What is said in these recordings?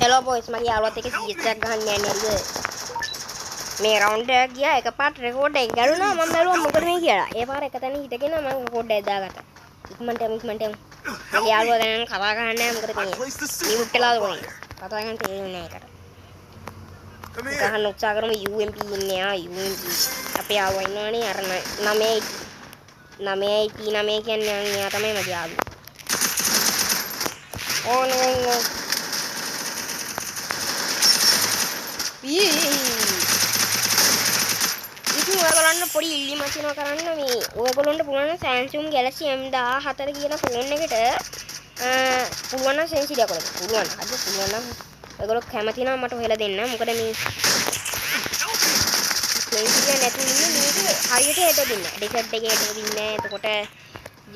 Hello boys, magi යාළුවත් එක්ක CS එකක් ගහන්න යන්නේ හරිද? මේ රවුන්ඩ් එක ගියා එකපාරට රෙකෝඩ් එක ගලුණා මම බැලුවා මොකද මේ කියලා. ඒ පාර එක තැන හිටගෙන මම රෙකෝඩ් එක දාගත්තා. ඉක්මනට යමු. මගේ යාළුවා දැන් කතා කරන්නේ නැහැ මොකද මේ මියුට් වෙලා දුන්නේ. කතා කරන්න තේරෙන්නේ නැහැ ඒකට. ගහන්න උත්සාහ කරමු UMP ඉන්නේ UMP. අපේ යාළුවා ඉන්නවනේ අර 9 කියන්නේ එයා තමයි මගේ යාළුවා. Oh no. ඉතින් ඔයගොල්ලන්ට පොඩි ඉල්ලීමක් තියෙනවා කරන්න මේ ඔයගොල්ලන්ට පුළුවන් Samsung Galaxy M14 කියන ෆෝන් එකට පුළුවන් නම් සෙන්සිටියක් කරගන්න. පුළුවන්. අද පුළුවන් නම් ඔයගොල්ලෝ කැමති නම් මට හොයලා දෙන්න. මොකද මේ සෙන්සිටිය නැතුව ඉන්නේ මේක හරියට හෙට දෙන්න. ඩිසර්ට් එකේ හෙට දෙන්නේ. එතකොට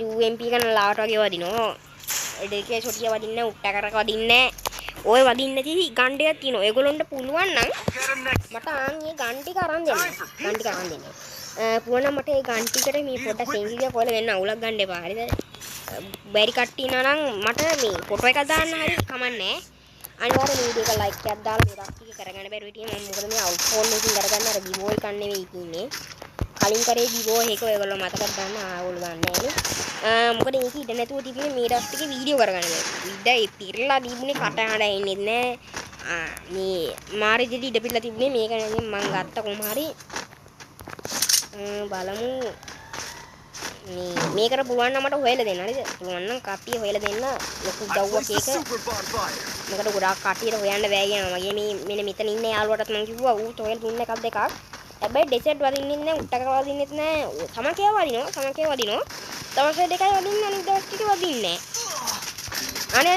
UMP කරන ලාවට වගේ වදිනවා. දෙකේ චොටිය වදින්නේ උට්ට කරක වදින්නේ. ඔය වදින්න නැති ගණ්ඩයක් තියෙනවා. ඒගොල්ලන්ට පුළුවන් නම් මට මේ ගන් ටික අරන් දෙන්න. පුළුවන් නම් මට මේ ගන් ටිකට මේ පොඩ්ඩක් සෙන්සිටියක් හොයලා දෙන්න. අවුලක් ගන්න එපා. හරිද? බැරි කට්ටිය නම් මට මේ ෆොටෝ එකක් දාන්න හරි කමන්නේ. අනිවාර්යෙන් වීඩියෝ එක ලයික් එකක් දාලා මේ රක්ටික කරගන්න බැරුව හිටියේ මම මොකද මේ අවුට්ෆෝන් එකකින් කරගන්න අර විවෝ එකක් නෙවෙයි තින්නේ. කලින් කරේ විවෝ එක ඔයගොල්ලෝ මතකද ගන්න ආවොල් ගන්න නෑනේ. මොකද මේක ඉඩ නැතුව තිබුණේ මේ රක්ටිකේ වීඩියෝ කරගන්න බැහැ. ඉඩ පිරලා තිබුණේ කට හඩ එන්නේ නෑ. මේ මාරෙදි ඉඩ පිරලා තිබුණේ මේක නෙවෙයි මම ගත්ත කොහොම හරි බලමු. මේකට පුළුවන් නම් මට හොයලා දෙන්න හරිද? පුළුවන් නම් කට්ටිය හොයලා දෙන්න ලොකු උදව්වක් ඒක. මොකද ගොඩාක් කට්ටියට හොයන්න බෑ කියනවා. මගේ මේ මෙන්න මෙතන ඉන්න යාළුවටත් මම කිව්වා ඌත් හොයලා දුන්න එකක් දෙකක්. හැබැයි ඩෙසර්ට් වදින්නෙත් නෑ, උට්ටක වදින්නෙත් නෑ. සමකේ වදිනවා. දවස් දෙකයි වදින්නේ අනිත් දවස් ටික වදින්නේ නෑ. අනේ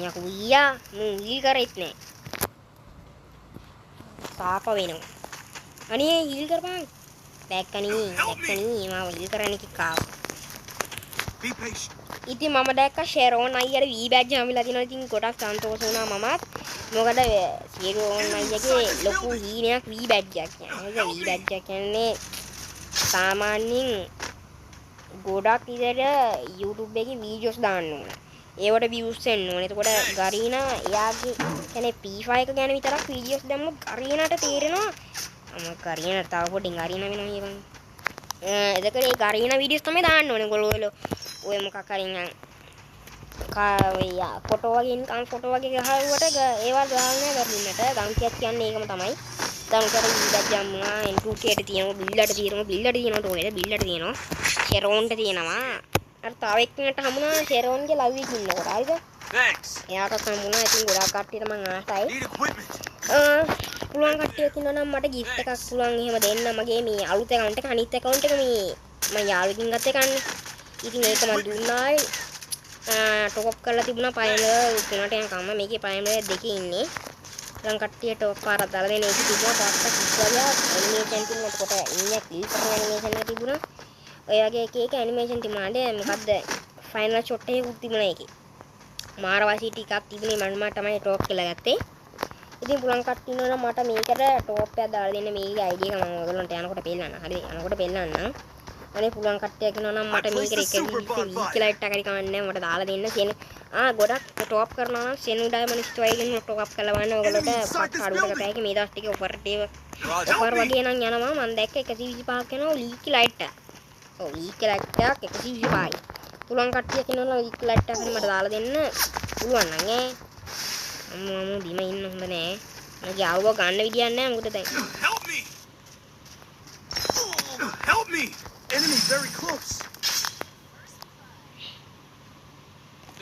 යකුයියා මූ කරෙත් නෑ. සාප වෙනවා. අනේ හීල් කරපන්. දැක්කනී මාව හීල් කරන්න කිව්වා. ඉතින් මම දැක්ක ෂෙරෝන් අයියට V badge හම්බෙලා තිනවා. ඉතින් ගොඩක් සන්තෝෂ වුණා මමත්. මොකද ෂෙරෝන් අයියගේ ලොකු හීනයක් V badge එකක් කියන්නේ. V badge එක කියන්නේ සාමාන්‍යයෙන් ගොඩක් ඉතර YouTube එකේ වීඩියෝස් දාන්න ඕන. ඒවට views එන්න ඕන. එතකොට ගරීනා එයාගේ කියන්නේ P5 එක ගැන විතරක් වීඩියෝස් දැම්මොත් ගරීනාට තේරෙනවා ගරීනා තව පොඩ්ඩින් ගරීනා වෙනවා කියපන්. එතකොට ඒ ගරීනා වීඩියෝස් තමයි දාන්න ඕනේ. ඔයගොල්ලෝ ඔය මොකක් හරි නිකන් ෆොටෝ වගේ නිකන් ෆොටෝ වගේ ගහුවට ඒවා දාන්නේ ගරින්නට ගම්කියක් කියන්නේ ඒකම තමයි. දැන් උතර ඉඳලා ජම්මුනා N2K-ට තියෙනවා බිල්ලට තියෙනවා ටෝනෙට බිල්ලට තියෙනවා ෂෙරෝන්ට තියෙනවා. අර තව එක්කෙනෙක්ට හමුණා ෂෙරෝන්ගේ ලව් එක ඉන්නකොට හරිද? එයාට හමුණා. ඉතින් ගොඩාක් කට්ටියට මං ආසයි. පුළුවන් කට්ටියක් ඉන්නවා නම් මට gift එකක් පුළුවන් එහෙම දෙන්න. මගේ මේ අලුත් account එක අනිත් account එක මේ මම යාළුවෙක්ගෙන් ගත්ත එකන්නේ. ඉතින් ඒක මම දුන්නායි ටොප් කරලා තිබුණා පයල 3ට යනකම්. මේකේ පයල දෙකේ ඉන්නේ. ලං කට්ටිය ටොප් පාරක් දාලා දෙන එක තිබුණා. තාත්තා කිව්වා ඇනිමේෂන් තිබුණා. එතකොට ඉන්නේ ක්ලික් කරන ඇනිමේෂන් එක තිබුණා. ඔය වගේ එක ඇනිමේෂන් තිබුණානේ. මොකද්ද ෆයිනල් ෂොට් එකකුත් තිබුණා ඒකේ. මාර වාසි ටිකක් තිබුණේ මම තමයි ටොප් කියලා ගත්තේ. ඉතින් පුළුවන් කට්ටිය ඉන්නවා නම් මට මේකට ටොප් එකක් දාලා දෙන්න. මේකේ අයිඩියා එක මම ඔයගොල්ලන්ට යනකොට පෙන්නන්න. හරිද? යනකොට පෙන්නන්න. අනේ පුළුවන් කට්ටියක් ඉන්නවා නම් මට මේකට එක වීක් ලයිට් එකක් හරි කවන්නේ මට දාලා දෙන්න. සෙන් ගොඩක් ටොප් කරනවා නම් සෙන් ඩයමන්ඩ් ස්ටෝයි ගෙන් ටොප් කරලා වන්න ඔයගොල්ලෝට පක් අඩුවකට පැයක මේ දවස් ටික ඔෆර් වගේ නම් යනවා. මම දැක්ක 125ක් යනවා ලීක් ලයිට් එක. ඔව් ලීක් ලයිට් එකක් 125යි. පුළුවන් කට්ටියක් ඉන්නවා නම් ලීක් ලයිට් එකක් හරි මට දාලා දෙන්න. පුළුවන් නම් මම බිම ඉන්න හොඳ නෑ. මගේ ආවව ගන්න විදියක් නෑ. මොකද දැන් help me. Enemy very close.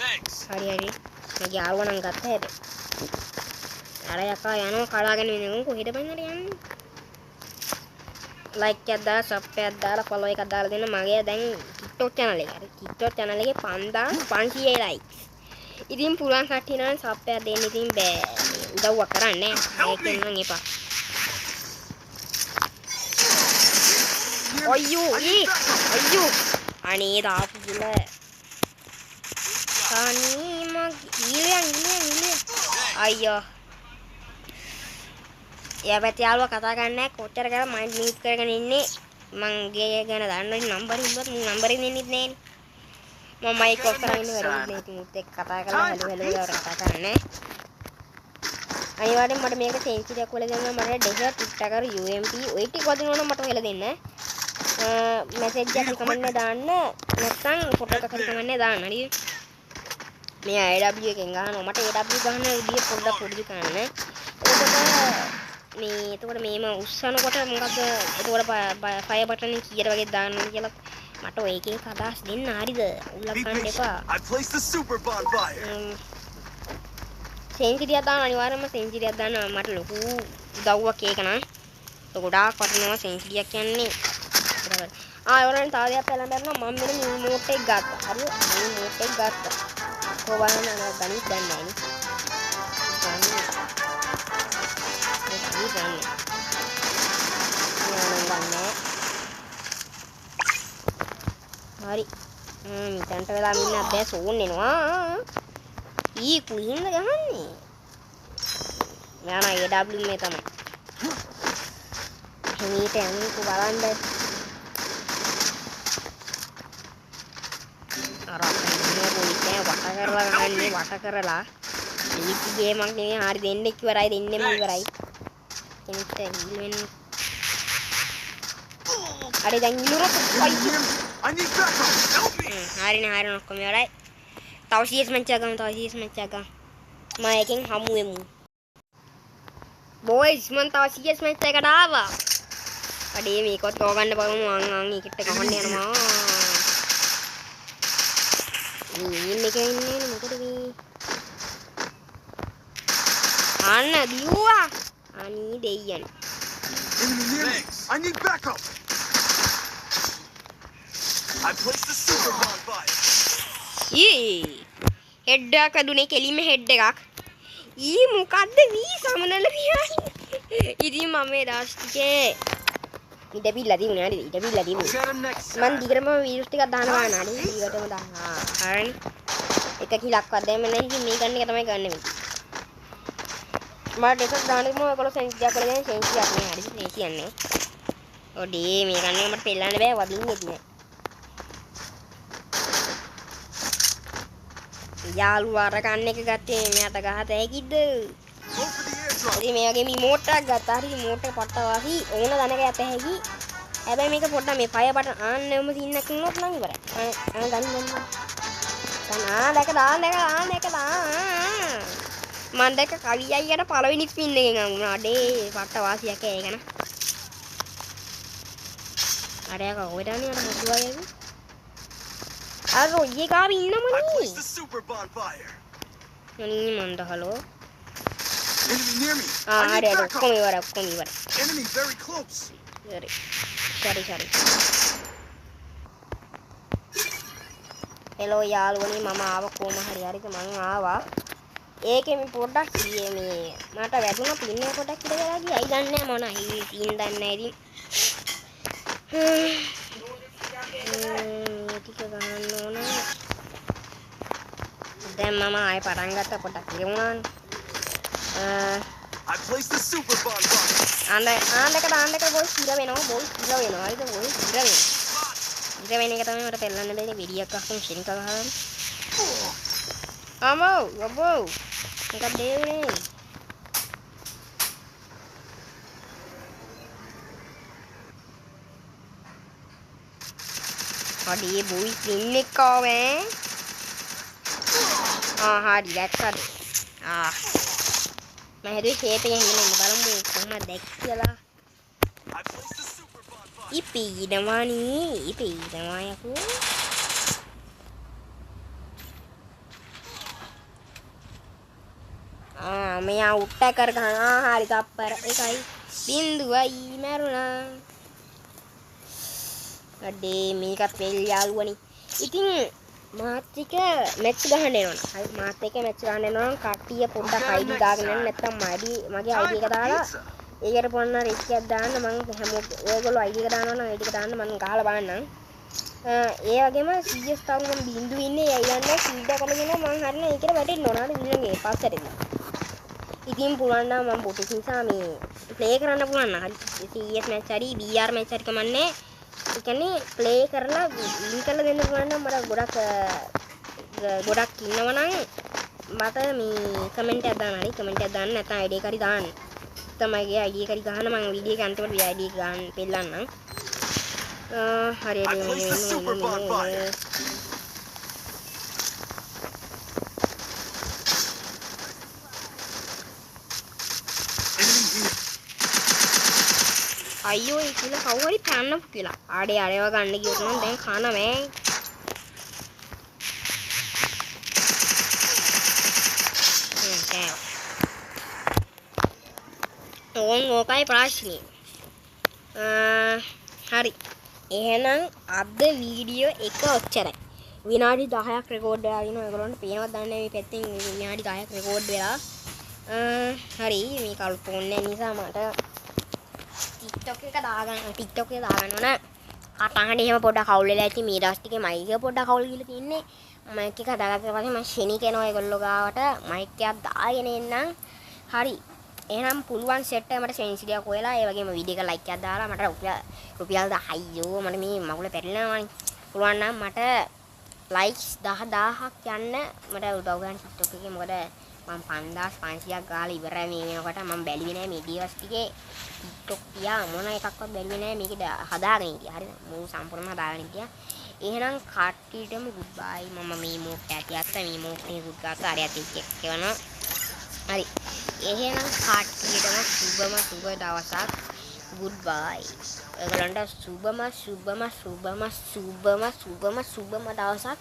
Thanks. හරි. මගේ ආවව නම් ගත්ත හැබැයි. අර යකා යනවා කලාගෙන ඉන්නේ. කොහෙද බං යන්නේ? ලයික් එකක් දාලා සබ් එකක් දාලා ෆලෝ එකක් දාලා දෙන්න. මගේ දැන් TikTok channel එක. TikTok channel එකේ 5500 likes. ඉතින් පුළුවන් කට්ටිය නම් සබ් එකක් දෙන්න. ඉතින් බෑ උදව්වක් කරන්නේ. ඒකෙන් නම් එපා. අයියෝ අනේ දාපු ගිල අනේ ඉලිය අයියෝ එයා පැත්තේ යාළුවා කතා කරන්නේ නැහැ. කොච්චර කරලා මයින්ඩ් මියුට් කරගෙන ඉන්නේ. මං ගේ ගැන දන්නවනේ නම්බර් ඉල්ලුවත් මම නම්බර් දෙන්නෙත් නෑනේ. මම මයික් ඔෆ් කරගෙන වැඩි ඉතින් මුත් එක්ක කතා කරලා හැලු කතා කරන්නේ අනිවාර්යෙන් මට මේක සෙන්සිටියක් වල දෙන්න මට ඩෙසර්ට් ටික්ටකර් UMP ඔය ටික වදිනවනම් මට වෙලා දෙන්න මැසේජ් එකක් කමෙන්ට් එකේ දාන්න නැත්නම් ෆොටෝ එකක් හරි කමෙන්ට් එකේ දාන්න හරිද මේ AW එකෙන් ගහනවා මට AW ගහන විදිය පොඩ්ඩක් පුරුදු කරන්න එතකොට මේම උස්සනකොට මොකද එතකොට ෆයර් බටන් එක කීයට වගේ දාන්න ඕනේ කියලා මට ඔය එකේ අදහස් දෙන්න හරිද උල්ලක්කන්න එපා I placed the super bonfire. සෙන්චුරියක් දාන්න අනිවාර්යයෙන්ම සෙන්චුරියක් දාන්න මට ලොකු උදව්වක් ඒක නම් ගොඩාක් වටිනවා සෙන්චුරියක් කියන්නේ ඒවලෙන් තව දෙයක් පැලඳන්න මම මෙන්න රිමෝට් එක ගත්තා හරිද රිමෝට් එක ගත්තා කොහොමද ගණිත දන්නේ නැහැ නේ හරි මිතන්ට වෙලා මින්න බෑ සෝන් එනවා ඊ කුලින්ද ගහන්නේ මෙයාන AW මේ තමයි හිමීට යන්නේ බලන්න අර අපේ පොලිසිය වට කරලා ගන්නේ වට කරලා ඊටි ගේමක් නෙවෙයි හරි දෙන්නෙක් ඉවරයි දෙන්නෙම ඉවරයි කෙනෙක්ට හීල් වෙන්න හරි දැන් ඉන්නකොට I need backup. Help me. හරිනේ ඔක්කොම ඉවරයි තව CS මැච් එකක් ගමු තව CS මැච් එකක් ගමු මම එකෙන් හමු වෙමු බොයිස් මම තව CS මැච් එකකට ආවා අඩේ මේකත් ගව ගන්න බලමු අන් එකට ගහන්න යනවා මේ එකේ ඉන්නේ මොකද මේ අන්න දියුවා අනී දෙයියන් Enemy near me. I need backup. I placed the super bonfire. Head එකක් දුනේ කෙලින්ම හෙඩ් එකක් මොකද්ද මේ සමනල පියායි ඉතින් මම මේ දාස් ටිකේ ඉඩපිල්ලා තිබුණේ හරිද ඉඩපිල්ලා තිබුණේ මම දිගටම වීඩියෝස් ටිකක් දානවා නේද දිගටම දානවා හරිනේ එක කිලක්වත් දැම්මේ නැහැ ඉතින් මේ ගන්න එක තමයි ගන්න වෙන්නේ මම ඩෙසර්ට් දාන්නකම ඔයගොල්ලෝ සෙන්සිටියක් කරලා දැන් සෙන්සිටියක් නේ හරිද සෙන්සිටියක් නේ ඔඩේ මේ ගන්න එක මට පෙන්නන්න බෑ වදින්නේ නෑ යාළුවා අර කන්න එක ගත්තේ මෙයාට ගහත හැකිද ඉතින් මේ වගේ රිමෝට් එකක් ගත්තා හරි රිමෝට් එක පට්ට වාසි ඕන දණක යත හැකි හැබැයි මේක පොඩ්ඩක් මේ ෆයර් බටන් ආන්නෙම සින්නක් ඉන්නොත් නම් ඉවරයි ගන්න දාන්න මම දැක්ක කවි අයියට පළවෙනි ස්පින් එකෙන් අඟුණා අඩේ පට්ට වාසියක් ඒක න අරයා කොහෙද යන්නේ අර මොකද වගේ අර ඔය ගාව ඉන්නමනේ I placed the super bonfire. මනි මන්ද hello Enemy near me. I හරි need හරි backup. ඔක්කොම ඉවරයි Enemy very close. හරි හෙලෝ යාළුවනේ මම ආව කොහම හරි හරිද මම ආවා ඒකේ මේ පොඩ්ඩක් මේ මට වැදුනා පින් එක පොඩ්ඩක් ඉඳ ගලා ගියා අයි දන්නේ නැහැ මොන අයි පින් දන්නේ නැහැ ඉතින් ටික ගන්න ඕන දැන් මම ආයෙ පටන් ගත්ත පොඩ්ඩක් කියමුනානේ I placed the super bonfire. ආණ්ඩක බොයි ඉර වෙනවා හරිද බොයි ඉර වෙන එක තමයි මට පෙන්නන්න දෙන්නේ විඩියක් අහන්න ෂෙනික ගහන්න අමෝ යබෝ එකක් දෙන්නේ අඩේ බොයි ඉන්නේ කොහේ හරි දැක්කද මම හිතුවේ ෂේප් එකෙන් ඉන්නේ බලමු කොහමද දැක් කියලා I placed the super bonfire. ඉපීනවා යකෝ මෙයා උට්ට කර ගන්නවා හරි තප්පර 1.0යි මැරුණා අඩේ මේකත් වෙල් යාළුවනි ඉතින් මාත් එක මැච් ගහන්න එනවා හරි මාත් එක මැච් ගහන්න එනවා කට්ටිය පොඩ්ඩක් ID දාගෙන යන්න නැත්තම් මගේ ID එක දාලා ඒකට පොන්න රිස්ක් එකක් දාන්න මම හැමෝට ඔයගොල්ලෝ ID එක දානවා නම් ID එක දාන්න මම ගහලා බලන්නම් ඒ වගේම CS තාම මම බින්දු ඉන්නේ ඒ යන්නේ සීඩ් එකම ගෙනවා මම හරින ඒකට වැටෙන්න ඕන හරි විලන්ගේ පස්සටදී ඉතින් පුළුවන් නම් මම බොටිස් නිසා මේ ප්ලේ කරන්න පුළුවන් නම් හරි CS මැච් හරි BR මැච් හරි කමන්නේ කියන්නේ ප්ලේ කරලා වින් කරලා දෙන්න පුළුවන් නම් මට ගොඩක් ඉන්නවා නම් මට මේ කමෙන්ට් එකක් දාන්න හරි කමෙන්ට් එකක් දාන්න නැත්නම් ID එක හරි දාන්න තමයි ගේ ID එක හරි ගහන්න මම වීඩියෝ එක අන්තිමට ID එක ගන්න පෙන්නන්නම් හරි I placed the super bonfire. Enemy here. අයියෝ ඒ කියලා කවුරු හරි පැන්නපු කියලා ආඩේ ආරේව ගන්න ගියොත් නම් දැන් කන මේ ඕකයි ප්‍රශ්නේ හරි එහෙනම් අද වීඩියෝ එක ඔච්චරයි විනාඩි 10ක් රෙකෝඩ් වෙලා ඉනවා ඒගොල්ලන්ට පේනවද දන්නේ නැහැ මේ පැත්තෙන් විනාඩි 10ක් රෙකෝඩ් වෙලා හරි මේ කල් ෆෝන් එක නිසා මට TikTok එක දාගන්න ඕන කටහඬ එහෙම පොඩ්ඩක් අවුල් වෙලා ඇති මේ දවස් ටිකේ මයික් එක පොඩ්ඩක් අවුල් ගිහලා තින්නේ මයික් එක හදාගත්තා පස්සේ මම ශෙනි කරනවා ඒගොල්ලෝ ගාවට මයික් එකක් දාගෙන එන්නම් හරි එහෙනම් පුළුවන් සෙට් එක මට සෙන්සිටියක් හොයලා ඒ වගේම වීඩියෝ එක ලයික් එකක් දාලා මට රුපියල් 10 අයියෝ මට මේ මගුල පැටලෙනවානේ පුළුවන් නම් මට ලයික්ස් 10000ක් යන්න මට උදව් ගන්න TikTok එකේ මොකද මම 5500ක් ගාලා ඉවරයි මේ වෙනකොට මම බැලුවේ නෑ මේ ඩීවස් ටිකේ TikTok තියා මොන එකක්වත් බැලුවේ නෑ මේක හදාගෙන හිටියා හරිද මූ සම්පූර්ණයෙන්ම හදාගෙන හිටියා එහෙනම් කට්ටියටම ගුඩ් බයි මම මේ මෝක් ඇතියත් මේ මෝක් නේ ගුඩ් ගාත ආරියත් එක්ක කරනවා හරි එහෙනම් කට්ටියටම සුබ දවසක් ගුඩ් බයි ඔයගලන්ට සුබම දවසක්